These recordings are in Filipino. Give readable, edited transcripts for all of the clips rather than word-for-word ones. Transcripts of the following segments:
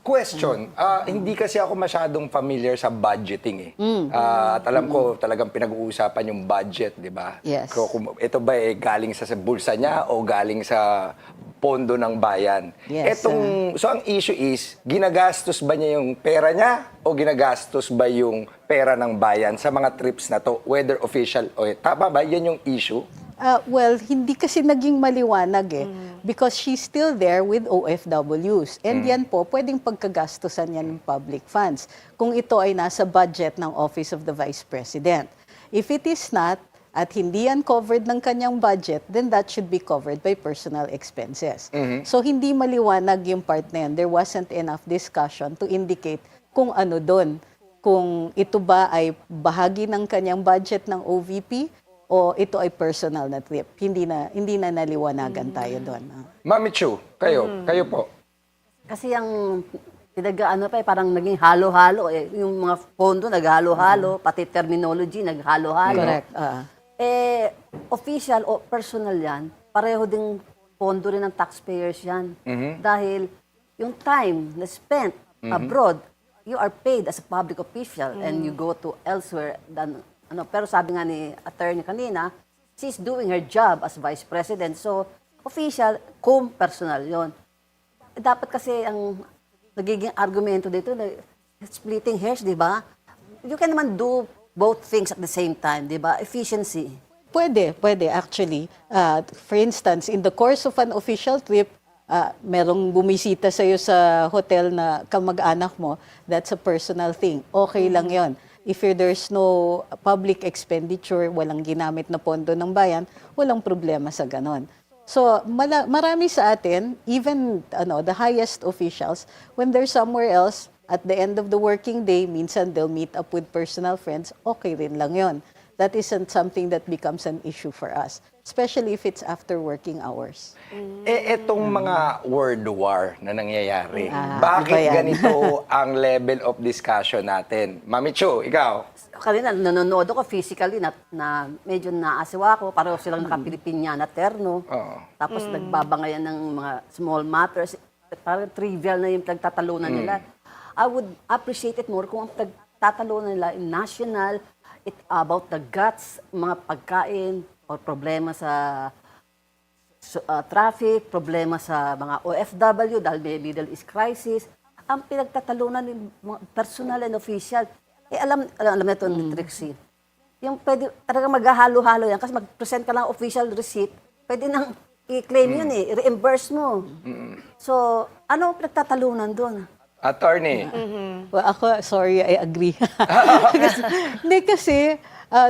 Question, hindi kasi ako masyadong familiar sa budgeting eh. At alam ko talagang pinag-uusapan yung budget, di ba? Yes. Kung ito ba galing sa bulsa niya o galing sa pondo ng bayan? Yes, So ang issue is, ginagastos ba niya yung pera niya o ginagastos ba yung pera ng bayan sa mga trips na to, whether official o tama ba? Yan yung issue? Well, hindi kasi naging maliwanag eh. Because she's still there with OFWs. And yan po, pwedeng pagkagastusan yan ng public funds kung ito ay nasa budget ng Office of the Vice President. If it is not, at hindi yan covered ng kanyang budget, then that should be covered by personal expenses. So hindi maliwanag yung part na yan. There wasn't enough discussion to indicate kung ano doon. Kung ito ba ay bahagi ng kanyang budget ng OVP o ito ay personal na trip. Hindi na naliwanagan tayo doon. Mami Chu, kayo po. Kasi ang parang naging halo-halo. Yung mga pondo naghalo-halo, pati terminology naghalo-halo. Correct. Official o personal yan, pareho ding pondo rin ng taxpayers yan. Dahil yung time na spent abroad, you are paid as a public official and you go to elsewhere than pero sabi nga ni attorney kanina, she's doing her job as vice president. So, official, cum personal yon. Dapat kasi ang nagiging argumento dito, splitting hairs, di ba? You can naman do both things at the same time, di ba? Efficiency. Pwede actually. For instance, in the course of an official trip, merong bumisita sa'yo sa hotel na kamag-anak mo, that's a personal thing. Okay lang yon. If there's no public expenditure, walang ginamit na pondo ng bayan, walang problema sa ganon. So, marami sa atin, even the highest officials, when they're somewhere else, at the end of the working day, minsan they'll meet up with personal friends, okay rin lang yon. That isn't something that becomes an issue for us, especially if it's after working hours. Etong mga word war na nangyayari, iba bakit yan. ganito ang level of discussion natin? Mami Chu, ikaw? Kanina, nanonood ako physically na medyo naasiwa ako. Pareho silang nakapilipinya na terno. Tapos nagbabangayan ng mga small matters. Parang trivial na yung pagtatalunan nila. I would appreciate it more kung ang pagtatalunan nila in national, about the guts, mga pagkain, o problema sa traffic, problema sa mga OFW dahil may Middle East crisis. Ang pinagtatalunan ng mga personal and official, alam na ito ni Trixie. Yung pwede, talaga maghahalo-halo yan kasi mag-present ka lang official receipt, pwede nang i-claim yun i-reimburse mo. So, ano pinagtatalunan doon? Attorney. Well, ako, sorry, I agree. Hindi kasi,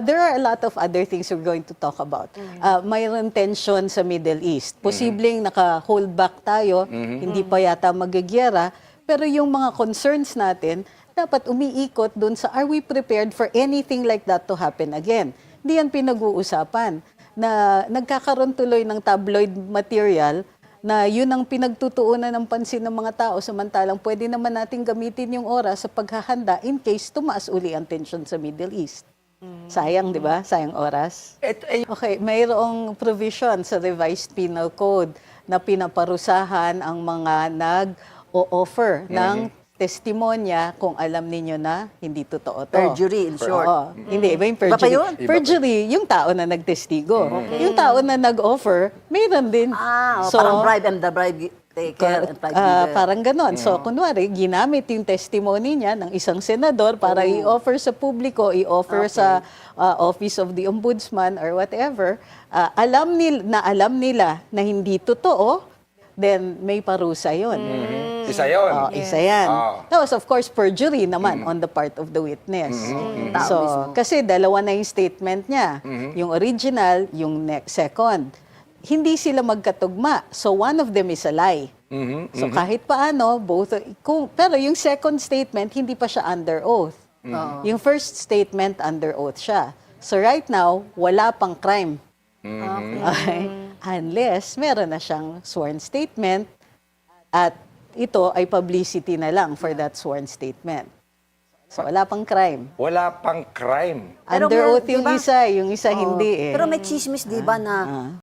there are a lot of other things we're going to talk about. Mayroon tension sa Middle East. Posibleng naka-hold back tayo, hindi pa yata magigyera, pero yung mga concerns natin, dapat umiikot dun sa are we prepared for anything like that to happen again? Hindi yan pinag-uusapan. Na nagkakaroon tuloy ng tabloid material na yun ang pinagtutuunan ng pansin ng mga tao samantalang pwede naman natin gamitin yung oras sa paghahanda in case tumaas uli ang tension sa Middle East. Sayang, di ba? Sayang oras. Okay, mayroong provision sa Revised Penal Code na pinaparusahan ang mga nag-o-offer ng testimonya kung alam ninyo na hindi totoo to. Perjury, in short. Oo. Hindi, iba yung Iba pa perjury. yun? Perjury, yung tao na nagtestigo. Yung tao na nag-offer, mayroon din. Parang bribe and the bribe taker and bribe giver. Parang ganon. So, kunwari, ginamit yung testimony niya ng isang senador para i-offer sa publiko, i-offer sa Office of the Ombudsman or whatever. Alam nila na hindi totoo, then may parusa yun. Isa yun. Isa yan. Tapos, of course, perjury naman on the part of the witness. So, kasi dalawa na yung statement niya. Yung original, yung second. Hindi sila magkatugma. So, one of them is a lie. So, kahit paano, pero yung second statement, hindi pa siya under oath. Yung first statement, under oath siya. So, right now, wala pang crime. Okay. Unless meron na siyang sworn statement at ito ay publicity na lang for that sworn statement. So, wala pang crime. Wala pang crime. Pero Under meron, oath yung diba? isa, yung isa hindi eh. Pero may chismis, di ba, na